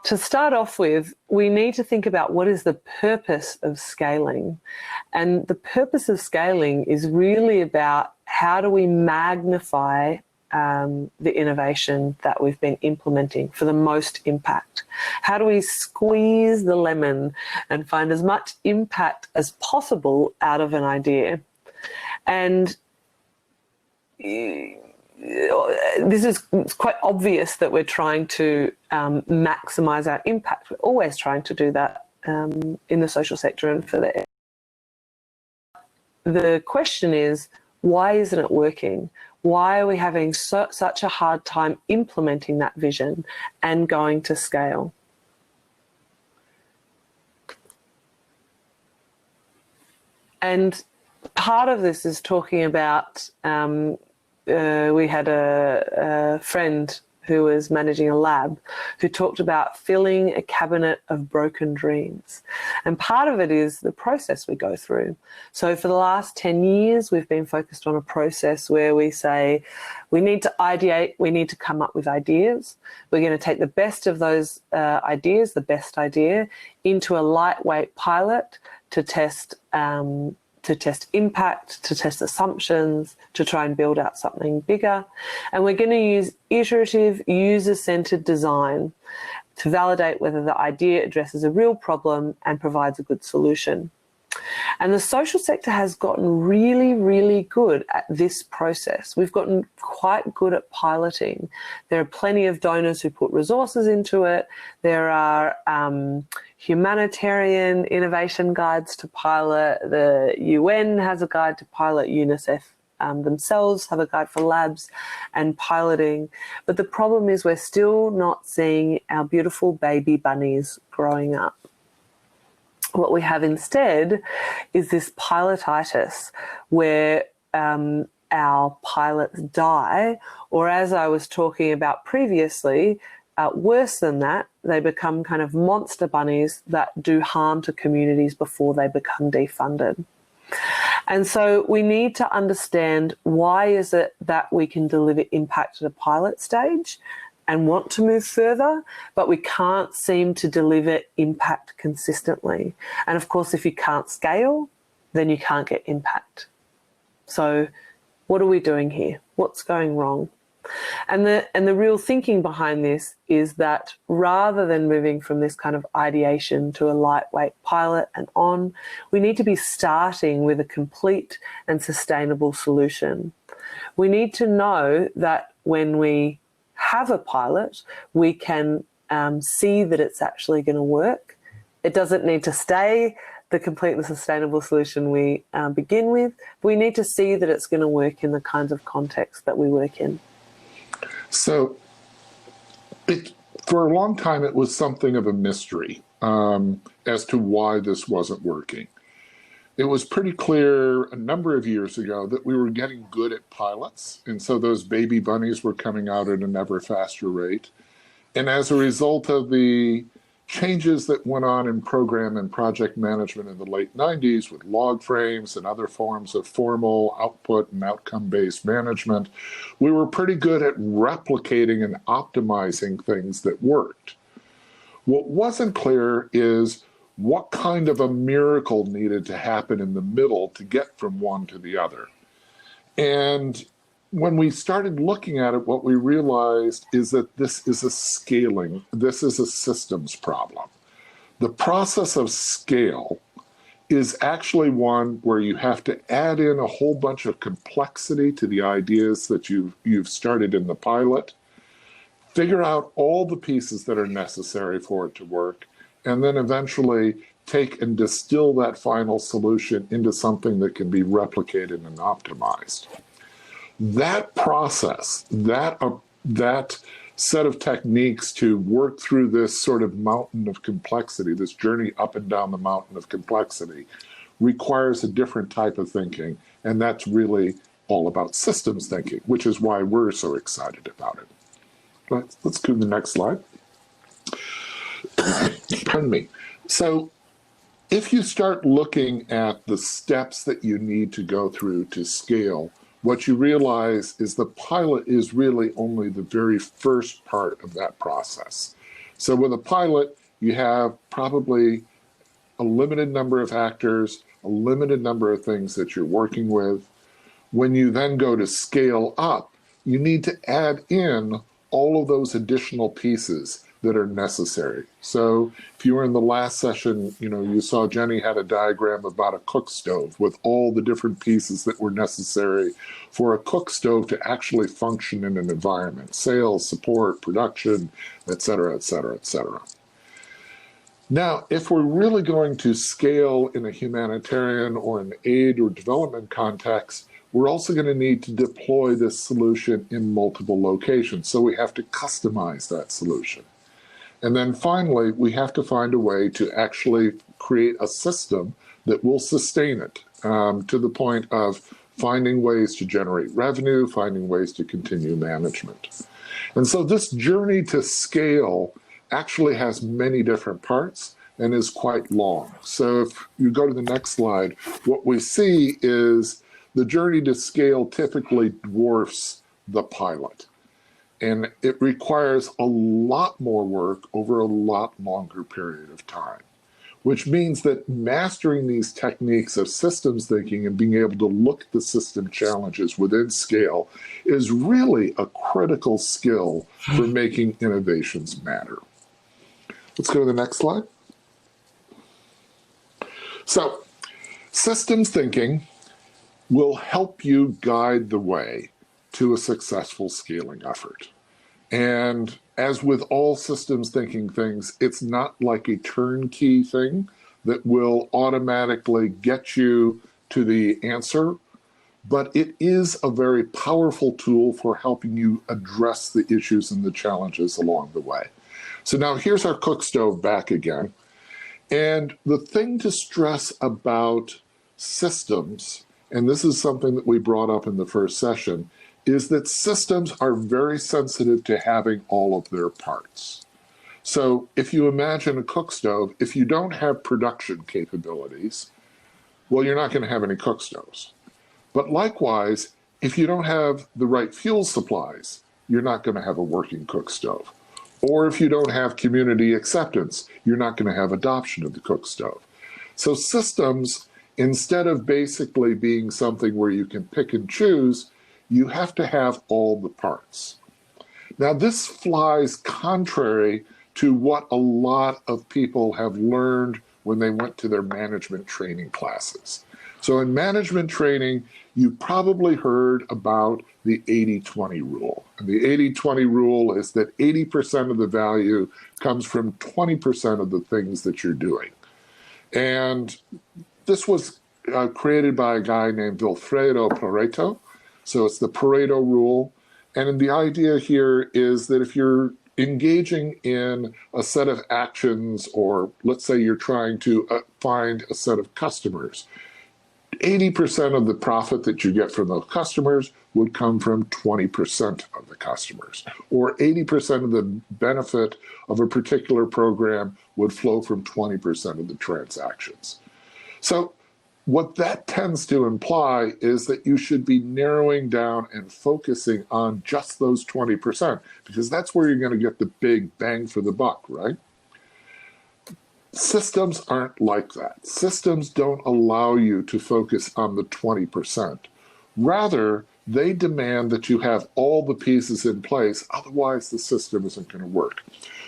to start off with, we need to think about what is the purpose of scaling. And the purpose of scaling is really about how do we magnify the innovation that we've been implementing for the most impact. How do we squeeze the lemon and find as much impact as possible out of an idea? And it's quite obvious that we're trying to maximize our impact. We're always trying to do that in the social sector and for the question is, why isn't it working? Why are we having such a hard time implementing that vision and going to scale? And part of this is talking about, we had a friend who was managing a lab who talked about filling a cabinet of broken dreams. And part of it is the process we go through. So for the last 10 years, we've been focused on a process where we say, we need to ideate, we need to come up with ideas. We're going to take the best of those ideas, the best idea, into a lightweight pilot to test impact, to test assumptions, to try and build out something bigger. And we're going to use iterative, user-centered design to validate whether the idea addresses a real problem and provides a good solution. And the social sector has gotten really, really good at this process. We've gotten quite good at piloting. There are plenty of donors who put resources into it. There are humanitarian innovation guides to pilot. The UN has a guide to pilot. UNICEF themselves have a guide for labs and piloting. But the problem is we're still not seeing our beautiful baby bunnies growing up. What we have instead is this pilotitis where our pilots die, or as I was talking about previously, worse than that, they become kind of monster bunnies that do harm to communities before they become defunded. And so we need to understand, why is it that we can deliver impact at a pilot stage and want to move further, but we can't seem to deliver impact consistently. And of course, if you can't scale, then you can't get impact. So what are we doing here? What's going wrong? And the real thinking behind this is that rather than moving from this kind of ideation to a lightweight pilot and on, we need to be starting with a complete and sustainable solution. We need to know that when we have a pilot, we can see that it's actually going to work. It doesn't need to stay the completely sustainable solution we begin with. We need to see that it's going to work in the kinds of contexts that we work in. So for a long time, it was something of a mystery as to why this wasn't working. It was pretty clear a number of years ago that we were getting good at pilots, and so those baby bunnies were coming out at an ever faster rate. And as a result of the changes that went on in program and project management in the late 90s with log frames and other forms of formal output and outcome-based management, we were pretty good at replicating and optimizing things that worked. What wasn't clear is what kind of a miracle needed to happen in the middle to get from one to the other. And when we started looking at it, what we realized is that this is a systems problem. The process of scale is actually one where you have to add in a whole bunch of complexity to the ideas that you've started in the pilot, figure out all the pieces that are necessary for it to work, and then eventually take and distill that final solution into something that can be replicated and optimized. That process, that set of techniques to work through this sort of mountain of complexity, this journey up and down the mountain of complexity, requires a different type of thinking. And that's really all about systems thinking, which is why we're so excited about it. Let's go to the next slide. Pardon me. So if you start looking at the steps that you need to go through to scale, what you realize is the pilot is really only the very first part of that process. So with a pilot, you have probably a limited number of actors, a limited number of things that you're working with. When you then go to scale up, you need to add in all of those additional pieces that are necessary. So if you were in the last session, you saw Jenny had a diagram about a cook stove with all the different pieces that were necessary for a cook stove to actually function in an environment: sales, support, production, et cetera, et cetera, et cetera. Now, if we're really going to scale in a humanitarian or an aid or development context, we're also going to need to deploy this solution in multiple locations. So we have to customize that solution. And then finally, we have to find a way to actually create a system that will sustain it, to the point of finding ways to generate revenue, finding ways to continue management. And so this journey to scale actually has many different parts and is quite long. So if you go to the next slide, what we see is the journey to scale typically dwarfs the pilot. And it requires a lot more work over a lot longer period of time, which means that mastering these techniques of systems thinking and being able to look at the system challenges within scale is really a critical skill for making innovations matter. Let's go to the next slide. So, systems thinking will help you guide the way to a successful scaling effort. And as with all systems thinking things, it's not like a turnkey thing that will automatically get you to the answer, but it is a very powerful tool for helping you address the issues and the challenges along the way. So now here's our cook stove back again. And the thing to stress about systems, and this is something that we brought up in the first session, is that systems are very sensitive to having all of their parts. So if you imagine a cook stove, if you don't have production capabilities, well, you're not going to have any cook stoves. But likewise, if you don't have the right fuel supplies, you're not going to have a working cook stove. Or if you don't have community acceptance, you're not going to have adoption of the cook stove. So systems, instead of basically being something where you can pick and choose, you have to have all the parts. Now, this flies contrary to what a lot of people have learned when they went to their management training classes. So in management training, you probably heard about the 80-20 rule. And the 80-20 rule is that 80% of the value comes from 20% of the things that you're doing. And this was created by a guy named Vilfredo Pareto. So it's the Pareto Rule. And the idea here is that if you're engaging in a set of actions, or let's say you're trying to find a set of customers, 80% of the profit that you get from those customers would come from 20% of the customers, or 80% of the benefit of a particular program would flow from 20% of the transactions. So what that tends to imply is that you should be narrowing down and focusing on just those 20%, because that's where you're going to get the big bang for the buck, right? Systems aren't like that. Systems don't allow you to focus on the 20%. Rather, they demand that you have all the pieces in place, otherwise the system isn't going to work.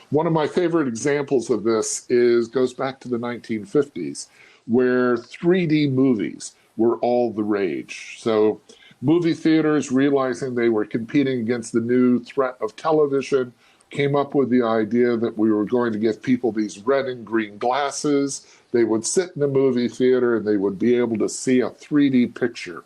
One of my favorite examples of this goes back to the 1950s, where 3D movies were all the rage. So movie theaters, realizing they were competing against the new threat of television, came up with the idea that we were going to give people these red and green glasses. They would sit in a movie theater and they would be able to see a 3D picture.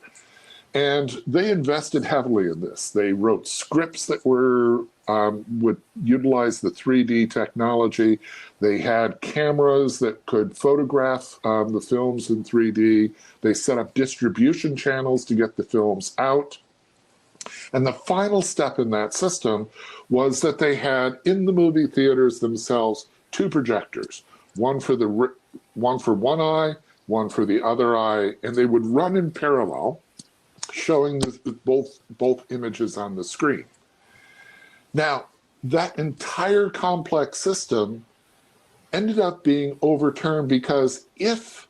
And they invested heavily in this. They wrote scripts that would utilize the 3D technology. They had cameras that could photograph the films in 3D. They set up distribution channels to get the films out. And the final step in that system was that they had in the movie theaters themselves two projectors, one for one eye, one for the other eye, and they would run in parallel, showing both images on the screen. Now, that entire complex system ended up being overturned because if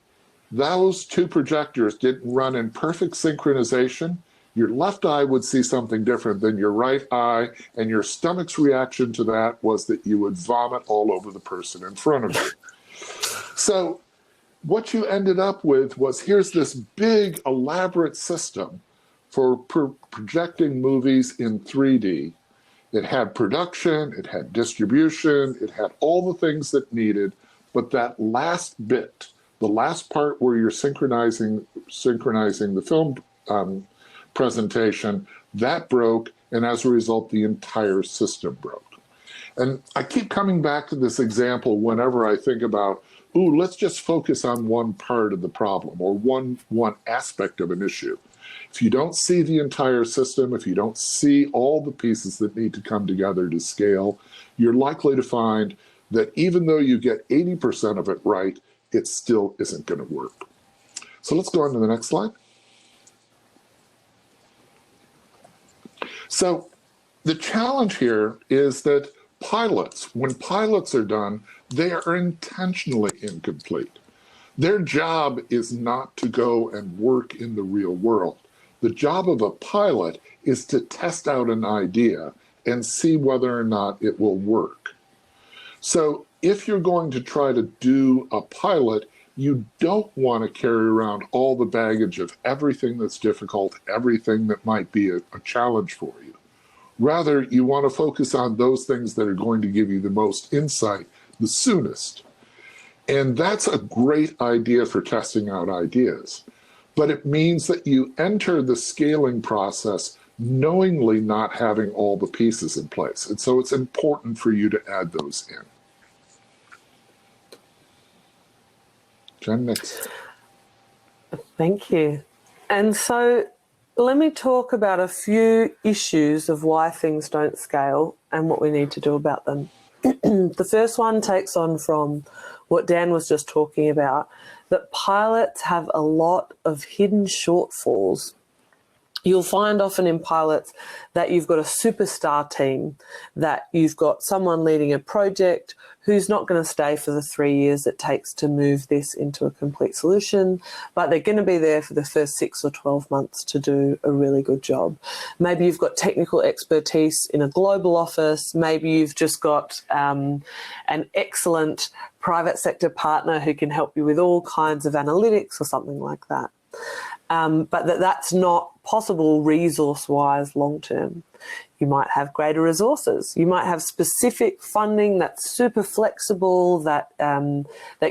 those two projectors didn't run in perfect synchronization, your left eye would see something different than your right eye, and your stomach's reaction to that was that you would vomit all over the person in front of you. So what you ended up with was, here's this big, elaborate system for projecting movies in 3D. It had production, it had distribution, it had all the things that needed, but that last bit, the last part where you're synchronizing the film presentation, that broke, and as a result, the entire system broke. And I keep coming back to this example whenever I think about, ooh, let's just focus on one part of the problem or one aspect of an issue. If you don't see the entire system, if you don't see all the pieces that need to come together to scale, you're likely to find that even though you get 80% of it right, it still isn't going to work. So let's go on to the next slide. So the challenge here is that when pilots are done, they are intentionally incomplete. Their job is not to go and work in the real world. The job of a pilot is to test out an idea and see whether or not it will work. So if you're going to try to do a pilot, you don't want to carry around all the baggage of everything that's difficult, everything that might be a challenge for you. Rather, you want to focus on those things that are going to give you the most insight the soonest. And that's a great idea for testing out ideas. But it means that you enter the scaling process knowingly not having all the pieces in place. And so it's important for you to add those in. Jen, next. Thank you. And so let me talk about a few issues of why things don't scale and what we need to do about them. The first one takes on from what Dan was just talking about, that pilots have a lot of hidden shortfalls. You'll find often in pilots that you've got a superstar team, that you've got someone leading a project who's not going to stay for the 3 years it takes to move this into a complete solution, but they're going to be there for the first 6 or 12 months to do a really good job. Maybe you've got technical expertise in a global office. Maybe you've just got an excellent private sector partner who can help you with all kinds of analytics or something like that. But that's not possible resource-wise long-term. You might have greater resources. You might have specific funding that's super flexible, that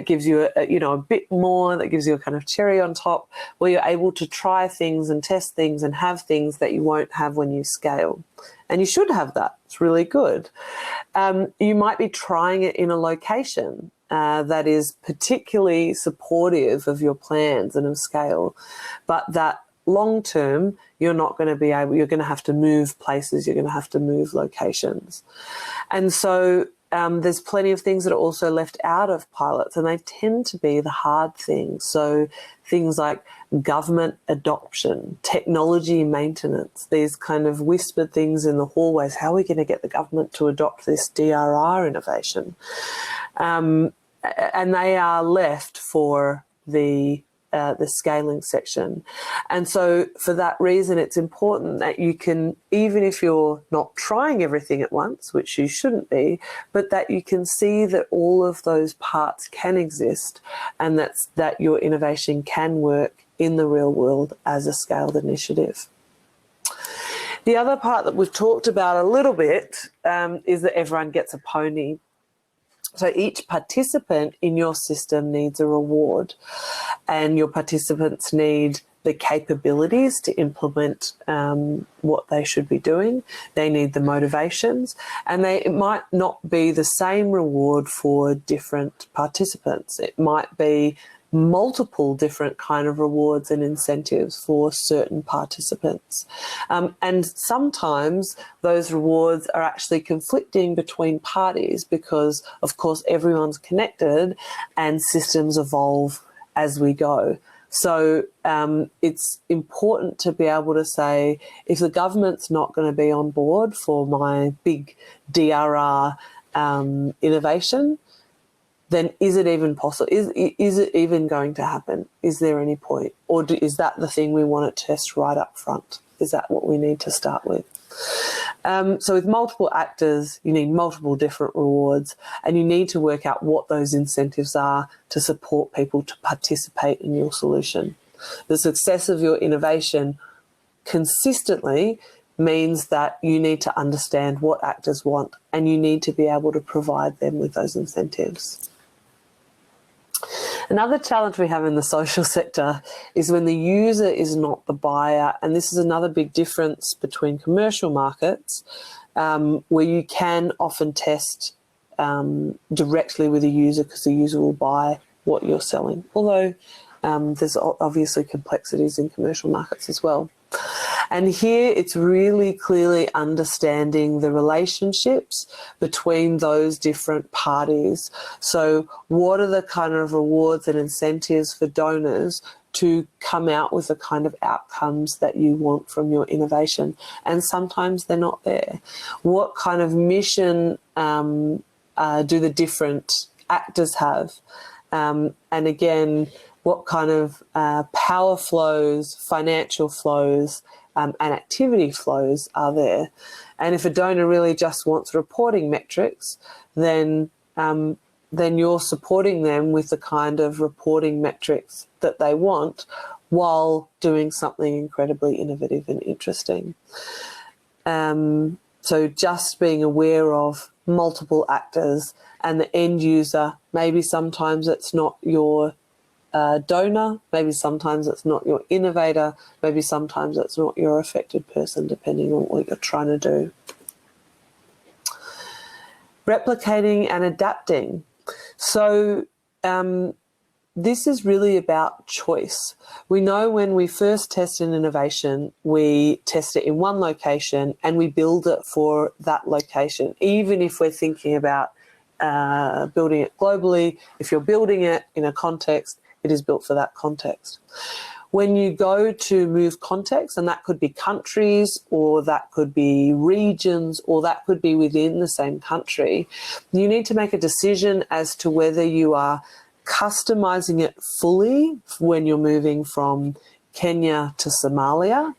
gives you a bit more, that gives you a kind of cherry on top, where you're able to try things and test things and have things that you won't have when you scale. And you should have that. It's really good. You might be trying it in a location that is particularly supportive of your plans and of scale, but that long term, you're not going to be able, you're going to have to move places, you're going to have to move locations. And so there's plenty of things that are also left out of pilots, and they tend to be the hard things. So things like government adoption, technology maintenance, these kind of whispered things in the hallways. How are we going to get the government to adopt this DRR innovation? And they are left for the scaling section. And so for that reason, it's important that you can, even if you're not trying everything at once, which you shouldn't be, but that you can see that all of those parts can exist, and that your innovation can work in the real world as a scaled initiative. The other part that we've talked about a little bit is that everyone gets a pony. So each participant in your system needs a reward, and your participants need the capabilities to implement what they should be doing. They need the motivations, and it might not be the same reward for different participants. It might be multiple different kind of rewards and incentives for certain participants. And sometimes those rewards are actually conflicting between parties because, of course, everyone's connected and systems evolve as we go. So it's important to be able to say, if the government's not going to be on board for my big DRR innovation, then is it even possible? Is it even going to happen? Is there any point? Or is that the thing we want to test right up front? Is that what we need to start with? So with multiple actors, you need multiple different rewards, and you need to work out what those incentives are to support people to participate in your solution. The success of your innovation consistently means that you need to understand what actors want, and you need to be able to provide them with those incentives. Another challenge we have in the social sector is when the user is not the buyer, and this is another big difference between commercial markets, where you can often test directly with a user because the user will buy what you're selling, although there's obviously complexities in commercial markets as well. And here it's really clearly understanding the relationships between those different parties. So what are the kind of rewards and incentives for donors to come out with the kind of outcomes that you want from your innovation? And sometimes they're not there. What kind of mission do the different actors have? And again, what kind of power flows, financial flows, and activity flows are there? And if a donor really just wants reporting metrics, then you're supporting them with the kind of reporting metrics that they want while doing something incredibly innovative and interesting. So just being aware of multiple actors and the end user. Maybe sometimes it's not your donor, maybe sometimes it's not your innovator, maybe sometimes it's not your affected person, depending on what you're trying to do. Replicating and adapting. So this is really about choice. We know when we first test an innovation, we test it in one location and we build it for that location, even if we're thinking about building it globally. If you're building it in a context, it is built for that context. When you go to move context, and that could be countries, or that could be regions, or that could be within the same country, you need to make a decision as to whether you are customizing it fully when you're moving from Kenya to Somalia,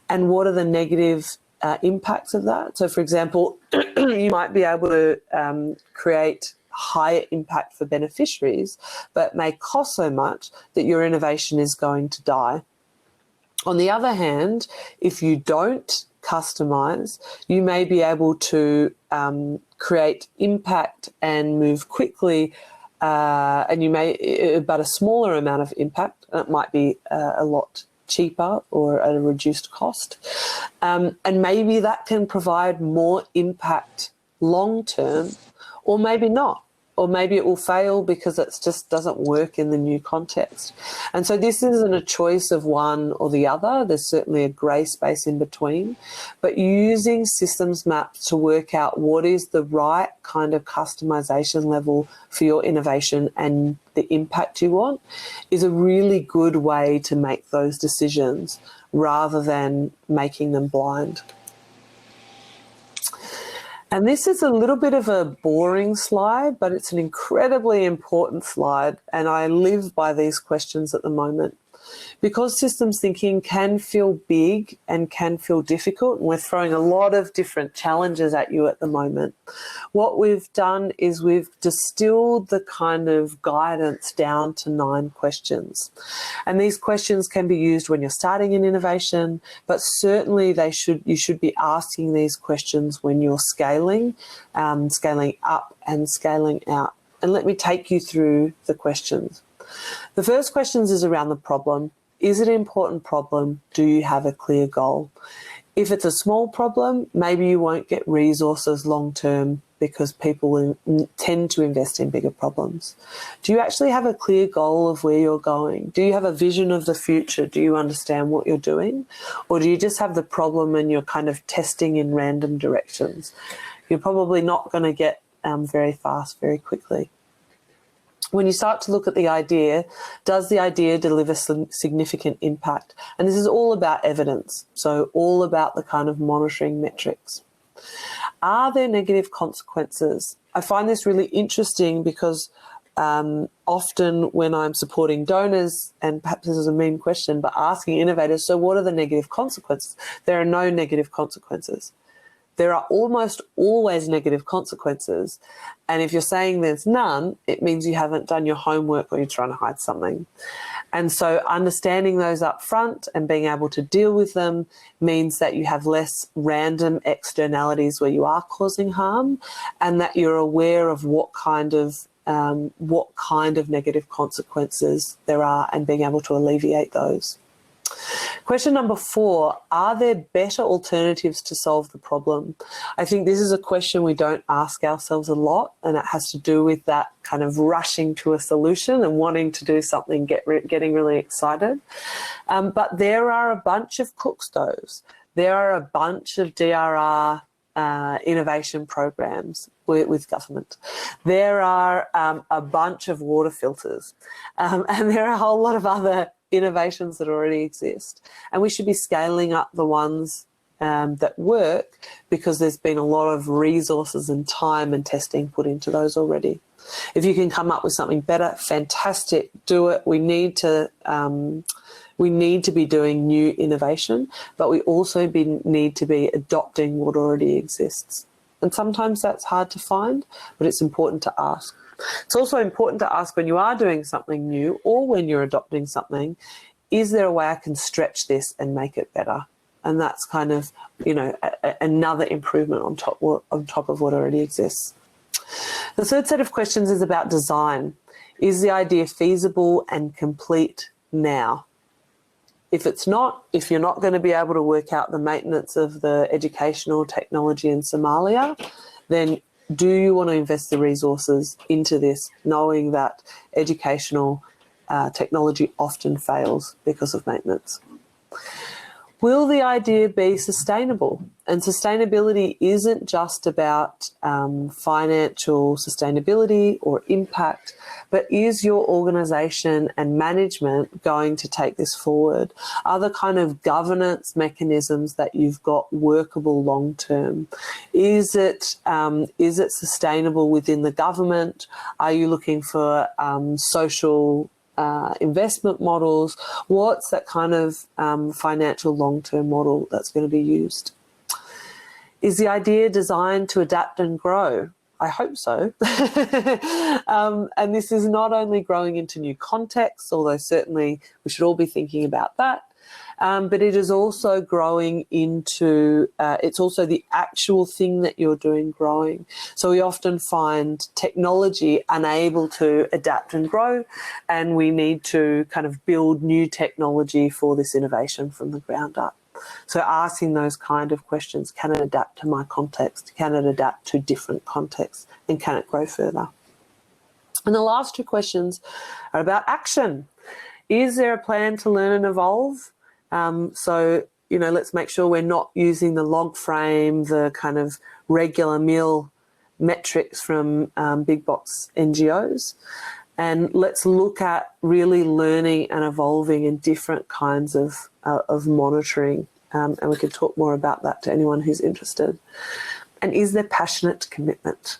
and what are the negative impacts of that. So, for example, you might be able to create higher impact for beneficiaries, but may cost so much that your innovation is going to die. On the other hand, if you don't customize, you may be able to create impact and move quickly, and you may, but a smaller amount of impact. It might be a lot cheaper or at a reduced cost. And maybe that can provide more impact long term, or maybe not. Or maybe it will fail because it just doesn't work in the new context. And so this isn't a choice of one or the other. There's certainly a grey space in between. But using systems maps to work out what is the right kind of customization level for your innovation and the impact you want is a really good way to make those decisions rather than making them blind. And this is a little bit of a boring slide, but it's an incredibly important slide, and I live by these questions at the moment. Because systems thinking can feel big and can feel difficult, and we're throwing a lot of different challenges at you at the moment, what we've done is we've distilled the kind of guidance down to 9 questions. And these questions can be used when you're starting an innovation, but certainly you should be asking these questions when you're scaling, scaling up and scaling out. And let me take you through the questions. The first question is around the problem. Is it an important problem? Do you have a clear goal? If it's a small problem, maybe you won't get resources long term because people tend to invest in bigger problems. Do you actually have a clear goal of where you're going? Do you have a vision of the future? Do you understand what you're doing? Or do you just have the problem and you're kind of testing in random directions? You're probably not going to get very fast very quickly. when you start to look at the idea, does the idea deliver some significant impact? And this is all about evidence, so all about the kind of monitoring metrics. Are there negative consequences? I find this really interesting because often when I'm supporting donors, and perhaps this is a mean question, but asking innovators, so what are the negative consequences? There are no negative consequences. There are almost always negative consequences. And if you're saying there's none, it means you haven't done your homework or you're trying to hide something. And so understanding those up front and being able to deal with them means that you have less random externalities where you are causing harm, and that you're aware of what kind of negative consequences there are and being able to alleviate those. Question number 4, are there better alternatives to solve the problem? I think this is a question we don't ask ourselves a lot, and it has to do with that kind of rushing to a solution and wanting to do something, getting really excited. But there are a bunch of cook stoves. There are a bunch of DRR innovation programs with government. There are a bunch of water filters, and there are a whole lot of other innovations that already exist, and we should be scaling up the ones that work, because there's been a lot of resources and time and testing put into those already. If you can come up with something better, fantastic, do it. We need to be doing new innovation, but we also need to be adopting what already exists. And sometimes that's hard to find, but it's important to ask. It's also important to ask, when you are doing something new or when you're adopting something, is there a way I can stretch this and make it better? And that's kind of, another improvement on top of what already exists. The third set of questions is about design. Is the idea feasible and complete now? If it's not, if you're not going to be able to work out the maintenance of the educational technology in Somalia, then do you want to invest the resources into this, knowing that educational technology often fails because of maintenance? Will the idea be sustainable? And sustainability isn't just about financial sustainability or impact, but is your organisation and management going to take this forward? Are the kind of governance mechanisms that you've got workable long term? Is it sustainable within the government? Are you looking for social investment models? What's that kind of financial long-term model that's going to be used? Is the idea designed to adapt and grow? I hope so. And this is not only growing into new contexts, although certainly we should all be thinking about that, but it is also growing into, it's also the actual thing that you're doing growing. So we often find technology unable to adapt and grow, and we need to kind of build new technology for this innovation from the ground up. So asking those kind of questions, can it adapt to my context? Can it adapt to different contexts? And can it grow further? And the last 2 questions are about action. Is there a plan to learn and evolve? So, let's make sure we're not using the log frame, the kind of regular meal metrics from big box NGOs. And let's look at really learning and evolving in different kinds of monitoring. And we can talk more about that to anyone who's interested. And is there passionate commitment?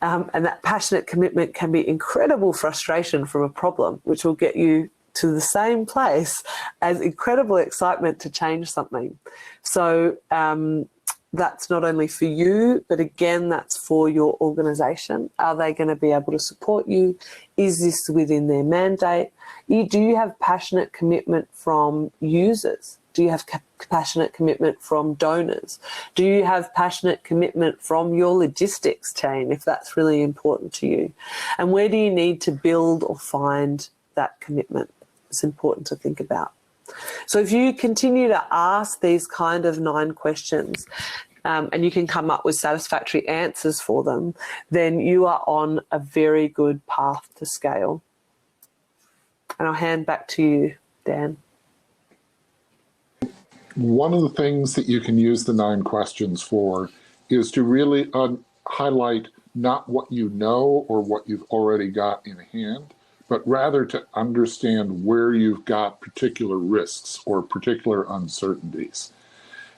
And that passionate commitment can be incredible frustration from a problem, which will get you to the same place as incredible excitement to change something. So that's not only for you, but again, that's for your organisation. Are they going to be able to support you? Is this within their mandate? Do you have passionate commitment from users? Do you have passionate commitment from donors? Do you have passionate commitment from your logistics chain, if that's really important to you? And where do you need to build or find that commitment? It's important to think about. So if you continue to ask these kind of 9 questions, and you can come up with satisfactory answers for them, then you are on a very good path to scale. And I'll hand back to you, Dan. One of the things that you can use the 9 questions for is to really highlight not what you know or what you've already got in hand, but rather to understand where you've got particular risks or particular uncertainties.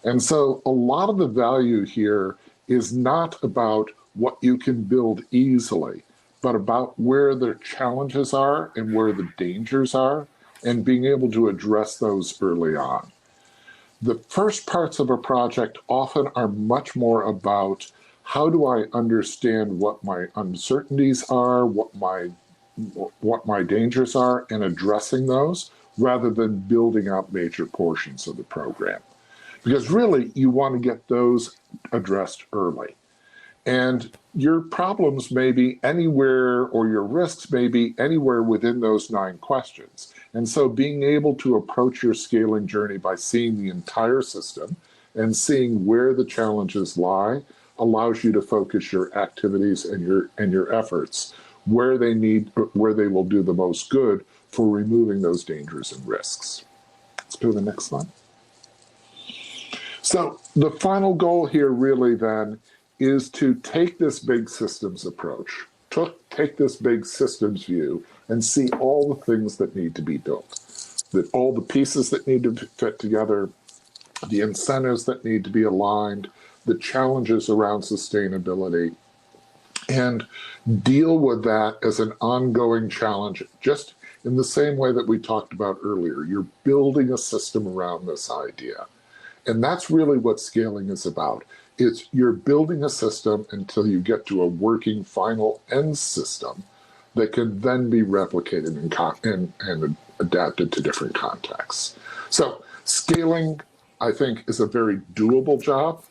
And so a lot of the value here is not about what you can build easily, but about where the challenges are and where the dangers are, and being able to address those early on. The first parts of a project often are much more about how do I understand what my uncertainties are, what my dangers are, and addressing those, rather than building out major portions of the program. Because really, you want to get those addressed early. And your problems may be anywhere, or your risks may be anywhere within those 9 questions. And so being able to approach your scaling journey by seeing the entire system and seeing where the challenges lie allows you to focus your activities and your efforts where they will do the most good for removing those dangers and risks. Let's go to the next slide. So the final goal here really then is to take this big systems approach, take this big systems view, and see all the things that need to be built, that all the pieces that need to fit together, the incentives that need to be aligned, the challenges around sustainability, and deal with that as an ongoing challenge, just in the same way that we talked about earlier. You're building a system around this idea. And that's really what scaling is about. It's you're building a system until you get to a working final end system that can then be replicated and adapted to different contexts. So scaling, I think, is a very doable job,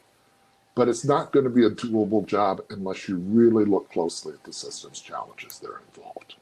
but it's not going to be a doable job unless you really look closely at the systems challenges that are involved.